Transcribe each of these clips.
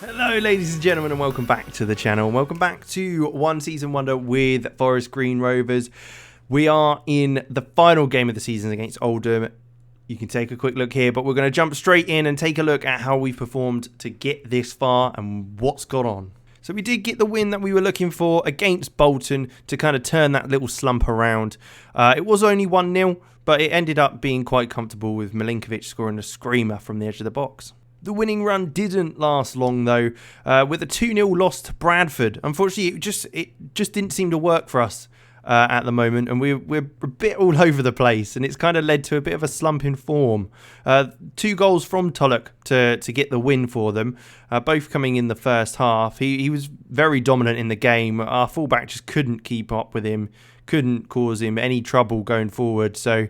Hello ladies and gentlemen, and welcome back to the channel. Welcome back to One Season Wonder with Forest Green Rovers. We are in the final game of the season against Oldham. You can take a quick look here, but we're going to jump straight in and take a look at how we've performed to get this far and what's gone on. So we did get the win that we were looking for against Bolton to kind of turn that little slump around. It was only 1-0, but it ended up being quite comfortable with Milinkovic scoring a screamer from the edge of the box. The winning run didn't last long though, with a 2-0 loss to Bradford. Unfortunately, it just didn't seem to work for us at the moment, and we're a bit all over the place, and it's kind of led to a bit of a slump in form. 2 goals from Tulloch to get the win for them, both coming in the first half. He was very dominant in the game. Our fullback just couldn't keep up with him, couldn't cause him any trouble going forward, so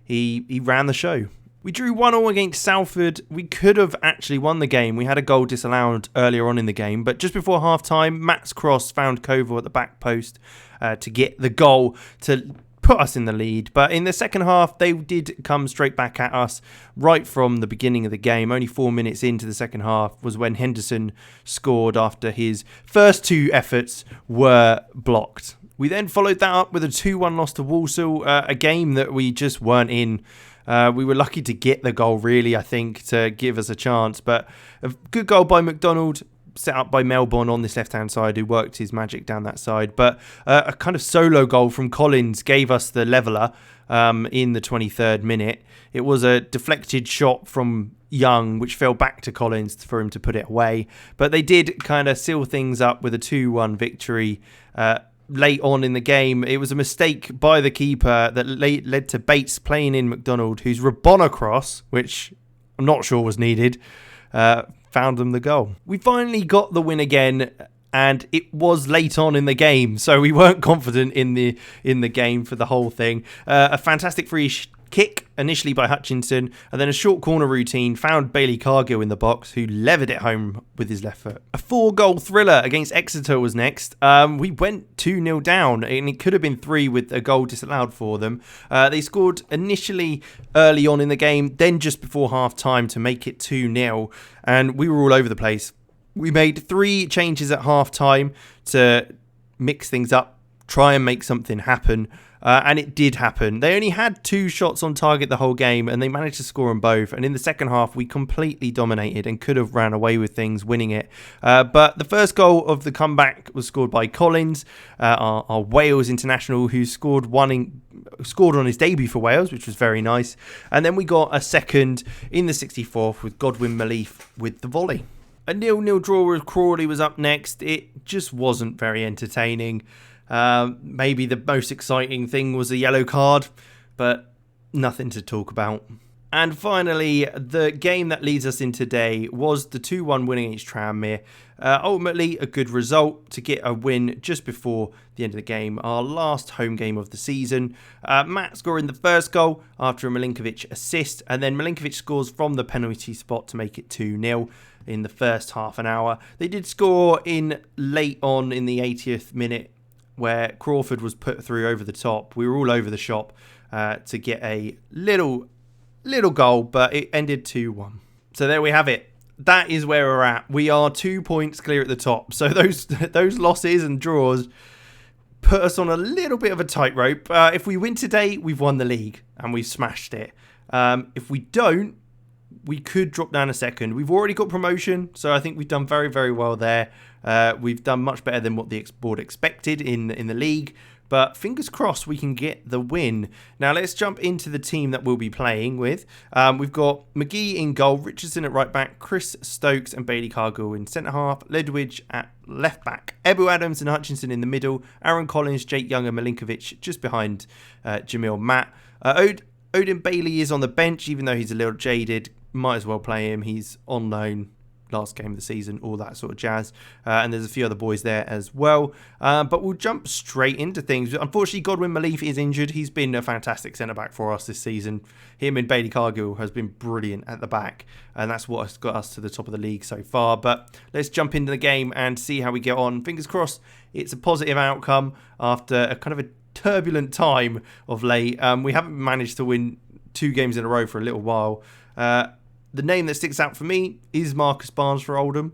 he ran the show. We drew 1-1 against Salford. We could have actually won the game. We had a goal disallowed earlier on in the game, but just before half-time, Matt's cross found Koval at the back post to get the goal to put us in the lead. But in the second half, they did come straight back at us right from the beginning of the game. Only 4 minutes into the second half was when Henderson scored after his first 2 efforts were blocked. We then followed that up with a 2-1 loss to Walsall, a game that we just weren't in. We were lucky to get the goal, really, I think, to give us a chance. But a good goal by McDonald, set up by Melbourne on this left-hand side, who worked his magic down that side. But a kind of solo goal from Collins gave us the leveller in the 23rd minute. It was a deflected shot from Young, which fell back to Collins for him to put it away. But they did kind of seal things up with a 2-1 victory late on in the game. It was a mistake by the keeper that led to Bates playing in McDonald, whose Rabona cross, which I'm not sure was needed, found them the goal. We finally got the win again, and it was late on in the game, so we weren't confident in the game for the whole thing. A fantastic free kick initially by Hutchinson, and then a short corner routine found Bailey Cargill in the box, who levered it home with his left foot. A 4-goal thriller against Exeter was next. We went 2-0 down, and it could have been 3 with a goal disallowed for them. They scored initially early on in the game, then just before half-time to make it 2-0, and we were all over the place. We made 3 changes at half-time to mix things up, try and make something happen. And it did happen. They only had 2 shots on target the whole game, and they managed to score them both. And in the second half, we completely dominated and could have ran away with things, winning it. But the first goal of the comeback was scored by Collins, our Wales international, who scored on his debut for Wales, which was very nice. And then we got a second in the 64th with Godwin Malif with the volley. A 0-0 draw with Crawley was up next. It just wasn't very entertaining. Maybe the most exciting thing was a yellow card, but nothing to talk about. And finally, the game that leads us in today was the 2-1 win against Tranmere. Ultimately, a good result to get a win just before the end of the game, our last home game of the season. Matt scoring the first goal after a Milinkovic assist, and then Milinkovic scores from the penalty spot to make it 2-0 in the first half an hour. They did score in late on in the 80th minute, where Crawford was put through over the top. We were all over the shop to get a little goal, but it ended 2-1. So there we have it. That is where we're at. We are 2 points clear at the top. So those losses and draws put us on a little bit of a tightrope. If we win today, we've won the league and we've smashed it. If we don't, we could drop down a second. We've already got promotion, so I think we've done very, very well there. We've done much better than what the board expected in the league, but fingers crossed we can get the win. Now let's jump into the team that we'll be playing with. We've got McGee in goal, Richardson at right back, Chris Stokes and Bailey Cargill in centre half, Ledridge at left back, Ebu Adams and Hutchinson in the middle, Aaron Collins, Jake Young and Milinkovic just behind Jamil Matt. Odin Bailey is on the bench, even though he's a little jaded. Might as well play him. He's on loan, last game of the season, all that sort of jazz. And there's a few other boys there as well. But we'll jump straight into things. Unfortunately, Godwin Malif is injured. He's been a fantastic centre-back for us this season. Him and Bailey Cargill has been brilliant at the back. And that's what has got us to the top of the league so far. But let's jump into the game and see how we get on. Fingers crossed it's a positive outcome after a kind of a turbulent time of late. We haven't managed to win 2 games in a row for a little while. The name that sticks out for me is Marcus Barnes for Oldham.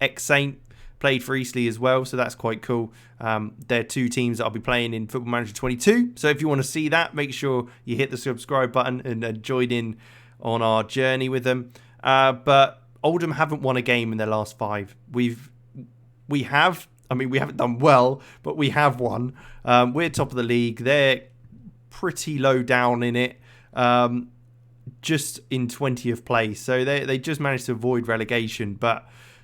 ex-Saint, played for Eastleigh as well, so that's quite cool. They're two teams that I'll be playing in Football Manager 22. So if you want to see that, make sure you hit the subscribe button and join in on our journey with them. But Oldham haven't won a game in their last 5. We haven't done well, but we have won. We're top of the league. They're pretty low down in it, just in 20th place. So they just managed to avoid relegation,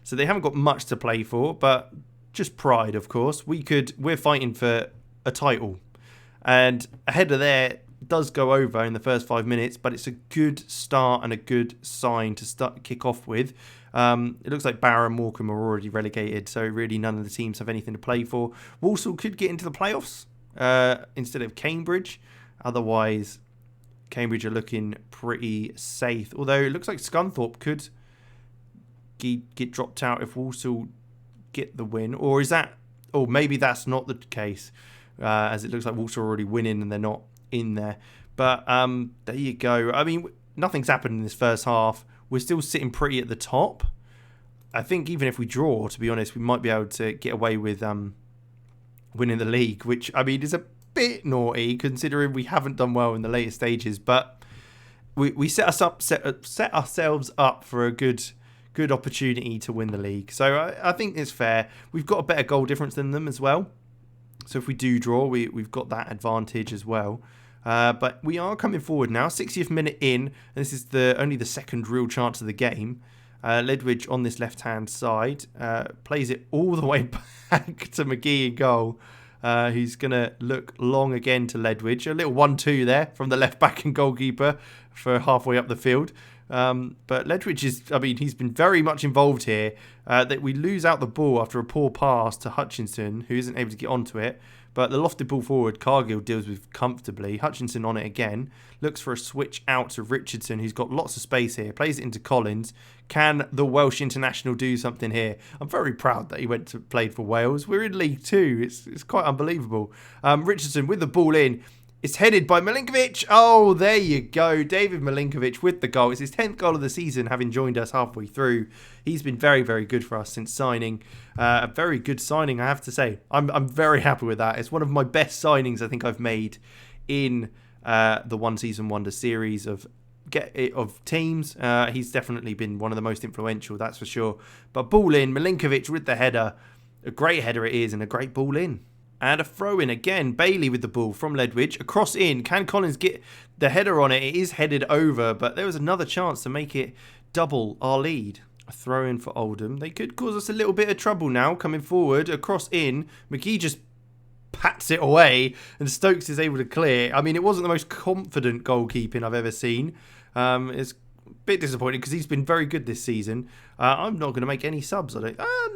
so they haven't got much to play for, but just pride, of course. We're fighting for a title. And a header there does go over in the first 5 minutes, but it's a good start and a good sign to kick off with. It looks like Barrow and Morecambe are already relegated, so really none of the teams have anything to play for. Walsall could get into the playoffs instead of Cambridge. Otherwise, Cambridge are looking pretty safe. Although it looks like Scunthorpe could get dropped out if Walsall get the win. Or is that... Or maybe that's not the case, as it looks like Walsall are already winning and they're not in there. But there you go. I mean, nothing's happened in this first half. We're still sitting pretty at the top. I think even if we draw, to be honest, we might be able to get away with winning the league, which, I mean, is a bit naughty considering we haven't done well in the later stages. But we set ourselves up for a good opportunity to win the league. So I think it's fair. We've got a better goal difference than them as well. So if we do draw, we've got that advantage as well. But we are coming forward now. 60th minute in. This is only the second real chance of the game. Ledridge on this left-hand side. Plays it all the way back to McGee in goal. Who's going to look long again to Ledridge. A little 1-2 there from the left-back and goalkeeper for halfway up the field. But Ledridge he's been very much involved here. That we lose out the ball after a poor pass to Hutchinson, who isn't able to get onto it. But the lofted ball forward, Cargill deals with comfortably. Hutchinson on it again. Looks for a switch out to Richardson, who's got lots of space here. Plays it into Collins. Can the Welsh international do something here? I'm very proud that he played for Wales. We're in League 2. It's quite unbelievable. Richardson with the ball in. It's headed by Milinkovic. Oh, there you go. David Milinkovic with the goal. It's his 10th goal of the season, having joined us halfway through. He's been very, very good for us since signing. A very good signing, I have to say. I'm very happy with that. It's one of my best signings I think I've made in the One Season Wonder series of teams. He's definitely been one of the most influential, that's for sure. But ball in, Milinkovic with the header. A great header it is, and a great ball in. And a throw in again. Bailey with the ball from Ledridge. A cross in. Can Collins get the header on it? It is headed over, but there was another chance to make it double our lead. A throw in for Oldham. They could cause us a little bit of trouble now coming forward. A cross in. McGee just pats it away and Stokes is able to clear. I mean, it wasn't the most confident goalkeeping I've ever seen. It's a bit disappointing because he's been very good this season. I'm not going to make any subs.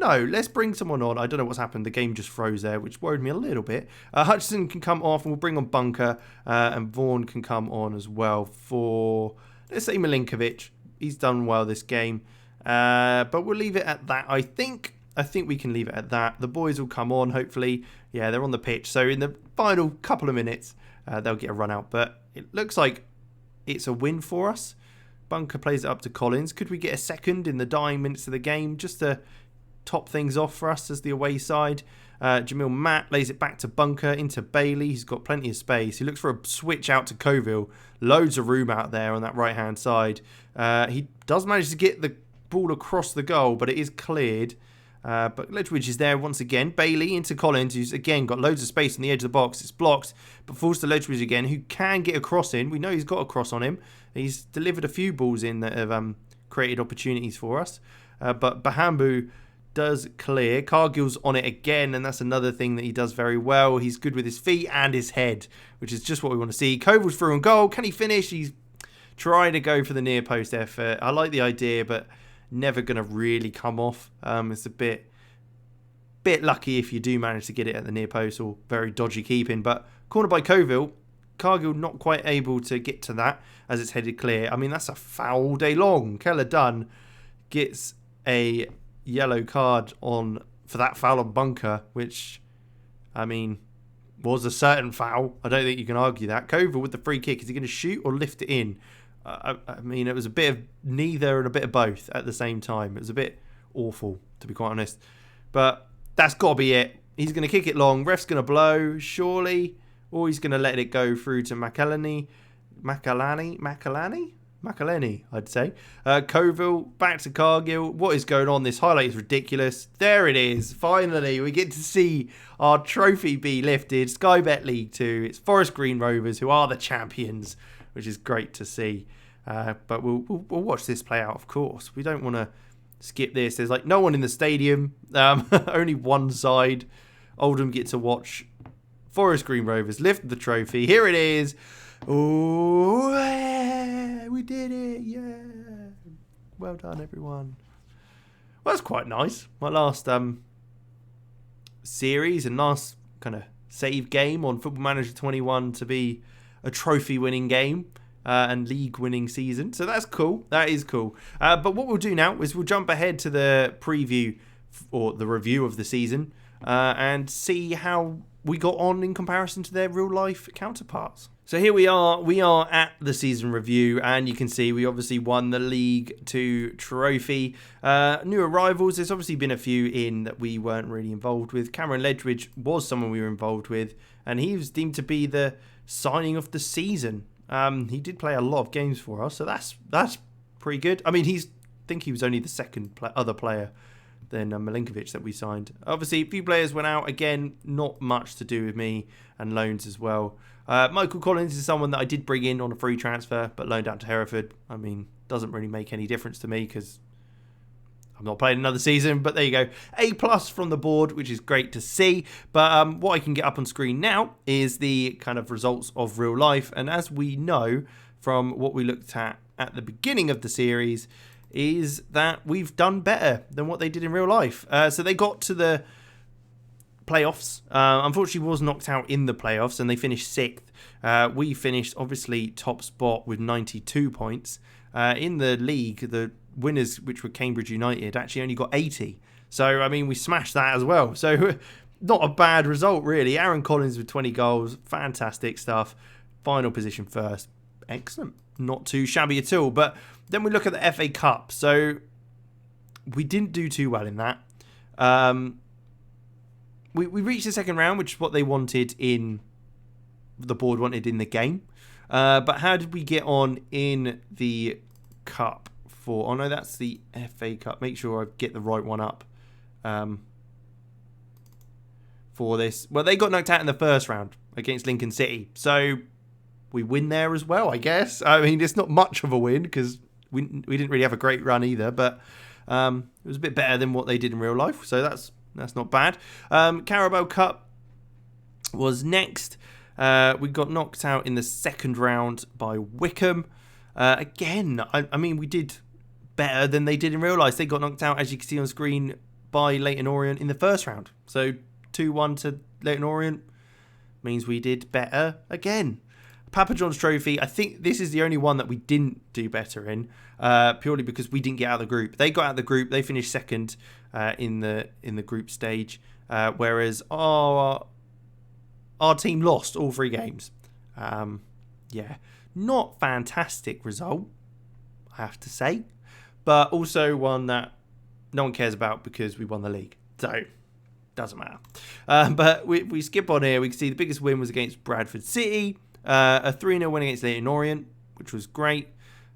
No, let's bring someone on. I don't know what's happened. The game just froze there, which worried me a little bit. Hutchinson can come off and we'll bring on Bunker, and Vaughan can come on as well for, let's say, Milinkovic. He's done well this game, but we'll leave it at that. I think we can leave it at that. The boys will come on, hopefully. Yeah, they're on the pitch. So in the final couple of minutes, they'll get a run out. But it looks like it's a win for us. Bunker plays it up to Collins. Could we get a second in the dying minutes of the game just to top things off for us as the away side? Jamil Matt lays it back to Bunker into Bailey. He's got plenty of space. He looks for a switch out to Coville. Loads of room out there on that right-hand side. He does manage to get the ball across the goal, but it is cleared. But Ledridge is there once again. Bailey into Collins, who's again got loads of space on the edge of the box. It's blocked, but falls to Ledridge again, who can get a cross in. We know he's got a cross on him. He's delivered a few balls in that have created opportunities for us. But Bahambu does clear. Cargill's on it again, and that's another thing that he does very well. He's good with his feet and his head, which is just what we want to see. Coville's through on goal. Can he finish? He's trying to go for the near post effort. I like the idea, but never going to really come off. It's a bit lucky if you do manage to get it at the near post, or very dodgy keeping. But corner by Coville. Cargill not quite able to get to that as it's headed clear. I mean, that's a foul day long. Keller Dunn gets a yellow card on for that foul on Bunker, which, I mean, was a certain foul. I don't think you can argue that. Coville with the free kick. Is he going to shoot or lift it in? I mean, it was a bit of neither and a bit of both at the same time. It was a bit awful, to be quite honest. But that's got to be it. He's going to kick it long. Ref's going to blow, surely. Or he's going to let it go through to Makalani, I'd say. Coville, back to Cargill. What is going on? This highlight is ridiculous. There it is. Finally, we get to see our trophy be lifted. Sky Bet League 2. It's Forest Green Rovers who are the champions, which is great to see. But we'll watch this play out, of course. We don't want to skip this. There's like no one in the stadium. Only one side. Oldham get to watch Forest Green Rovers lift the trophy. Here it is. Oh, yeah, we did it. Yeah. Well done, everyone. Well, that's quite nice. My last series and last kind of save game on Football Manager 21 to be a trophy-winning game and league-winning season. So that's cool. That is cool. But what we'll do now is we'll jump ahead to the preview or the review of the season and see how we got on in comparison to their real-life counterparts. So here we are at the season review, and you can see we obviously won the League 2 trophy. New arrivals, there's obviously been a few in that we weren't really involved with. Cameron Ledridge was someone we were involved with, and he was deemed to be the signing of the season. He did play a lot of games for us, so that's pretty good. I mean, I think he was only the second other player than Milinkovic that we signed. Obviously, a few players went out. Again, not much to do with me, and loans as well. Michael Collins is someone that I did bring in on a free transfer, but loaned out to Hereford. I mean, doesn't really make any difference to me because I'm not playing another season, but there you go. A+ from the board, which is great to see. But what I can get up on screen now is the kind of results of real life. And as we know from what we looked at the beginning of the series, is that we've done better than what they did in real life. So they got to the playoffs. Unfortunately, was knocked out in the playoffs, and they finished 6th. We finished, obviously, top spot with 92 points. In the league, the winners, which were Cambridge United, actually only got 80. So, I mean, we smashed that as well. So, not a bad result, really. Aaron Collins with 20 goals. Fantastic stuff. Final position first. Excellent. Not too shabby at all. But then we look at the FA Cup. So, we didn't do too well in that. We reached the second round, which is what they wanted the board wanted in the game. But how did we get on in the cup for... Oh, no, that's the FA Cup. Make sure I get the right one up for this. Well, they got knocked out in the first round against Lincoln City. So we win there as well, I guess. I mean, it's not much of a win because we didn't really have a great run either. But it was a bit better than what they did in real life. So that's not bad. Caribou Cup was next. We got knocked out in the second round by Wickham. Again, I mean, we did better than they did in real life. They got knocked out, as you can see on screen, by Leyton Orient in the first round. So 2-1 to Leyton Orient means we did better again. Papa John's Trophy, I think this is the only one that we didn't do better in, purely because we didn't get out of the group. They got out of the group. They finished second in the group stage, whereas our team lost all 3 games. Yeah, not fantastic result, I have to say, but also one that no one cares about because we won the league. So, doesn't matter. But we skip on here. We can see the biggest win was against Bradford City. A 3-0 win against Leyton Orient, which was great.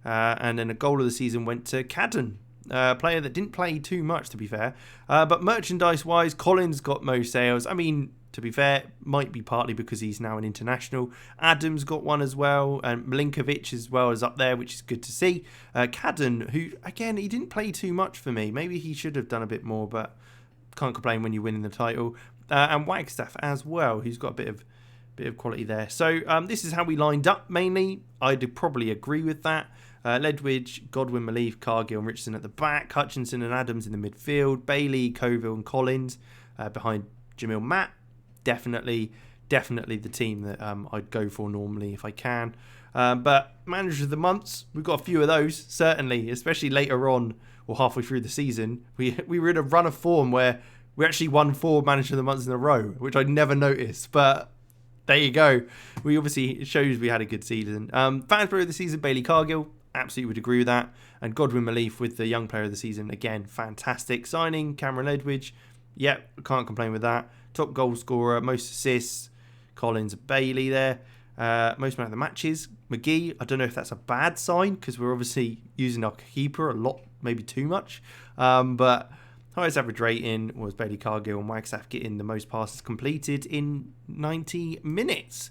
And then a goal of the season went to Cadden, a player that didn't play too much, to be fair. But merchandise-wise, Collins got most sales. I mean, to be fair, might be partly because he's now an international. Adams got one as well, and Milinkovic as well is up there, which is good to see. Cadden, who, again, he didn't play too much for me. Maybe he should have done a bit more, but can't complain when you're winning the title. And Wagstaff as well, who's got a bit of quality there. So this is how we lined up mainly. I'd probably agree with that. Ledridge, Godwin, Malief, Cargill and Richardson at the back. Hutchinson and Adams in the midfield. Bailey, Coville and Collins behind Jamil Matt. Definitely the team that I'd go for normally if I can. But Manager of the Months, we've got a few of those, certainly, especially later on or halfway through the season. We were in a run of form where we actually won 4 Manager of the Months in a row, which I'd never noticed. But there you go. It shows we had a good season. Fansbury of the season, Bailey Cargill. absolutely would agree with that. And Godwin Malif with the young player of the season, again, fantastic signing. Cameron Ledridge, can't complain with that. Top goal scorer, most assists, Collins, Bailey there. Most man of the matches, McGee. I don't know if that's a bad sign because we're obviously using our keeper a lot, maybe too much. But highest average rating was Bailey Cargill, and Wagstaff getting the most passes completed in 90 minutes.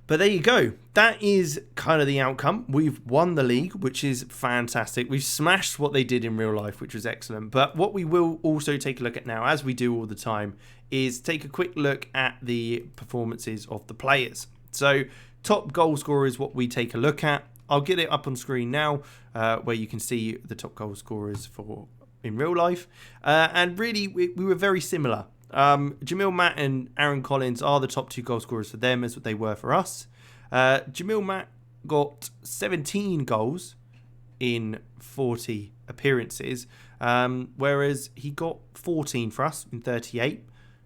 But there you go. That is kind of the outcome. We've won the league, which is fantastic. We've smashed what they did in real life, which was excellent. But what we will also take a look at now, as we do all the time, is take a quick look at the performances of the players. So top goal scorer is what we take a look at. I'll get it up on screen now, where you can see the top goal scorers for in real life. And really, we were very similar. Jamil Matt and Aaron Collins are the top 2 goal scorers for them, as what they were for us. Jamil Matt got 17 goals in 40 appearances, whereas he got 14 for us in 38,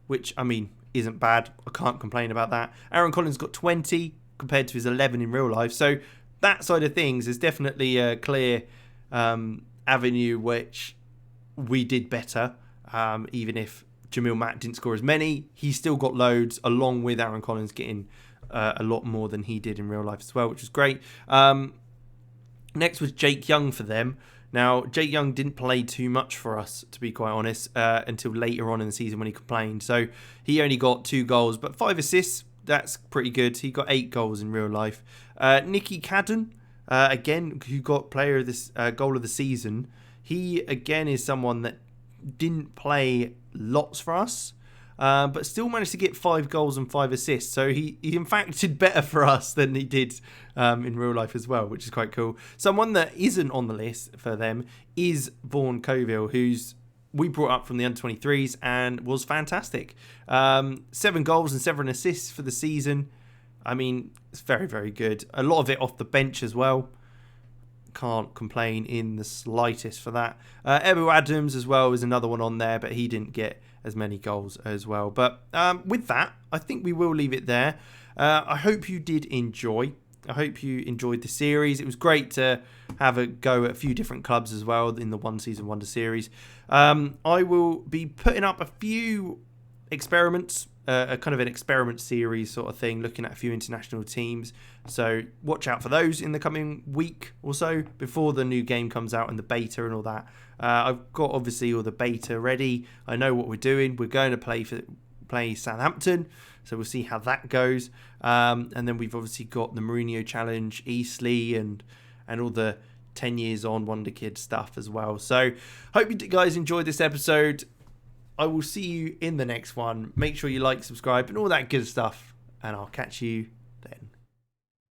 which, I mean, isn't bad. I can't complain about that. Aaron Collins got 20 compared to his 11 in real life. So that side of things is definitely a clear avenue which we did better, even if Jamil Matt didn't score as many. He still got loads, along with Aaron Collins getting a lot more than he did in real life as well, which was great. Next was Jake Young for them. Now, Jake Young didn't play too much for us, to be quite honest, until later on in the season when he complained. So he only got 2 goals, but 5 assists. That's pretty good. He got 8 goals in real life. Nikki Cadden, again, who got player of this goal of the season. He, again, is someone that didn't play lots for us, but still managed to get 5 goals and 5 assists. So he in fact did better for us than he did in real life as well, which is quite cool. Someone that isn't on the list for them is Vaughan Coville, who's we brought up from the under-23s and was fantastic. 7 goals and 7 assists for the season. I mean, it's very, very good. A lot of it off the bench as well. Can't complain in the slightest for that. Ebu Adams as well is another one on there, but he didn't get as many goals as well. But with that, I think we will leave it there. I hope you did enjoy. I hope you enjoyed the series. It was great to have a go at a few different clubs as well in the One Season Wonder series. I will be putting up a few experiments, a kind of an experiment series sort of thing, looking at a few international teams. So watch out for those in the coming week or so before the new game comes out and the beta and all that. I've got obviously all the beta ready. I know what we're doing. We're going to play Southampton, so we'll see how that goes. And then we've obviously got the Mourinho Challenge, Eastleigh, and all the 10 years on Wonder Kid stuff as well. So hope you guys enjoyed this episode. I will see you in the next one. Make sure you like, subscribe, and all that good stuff. And I'll catch you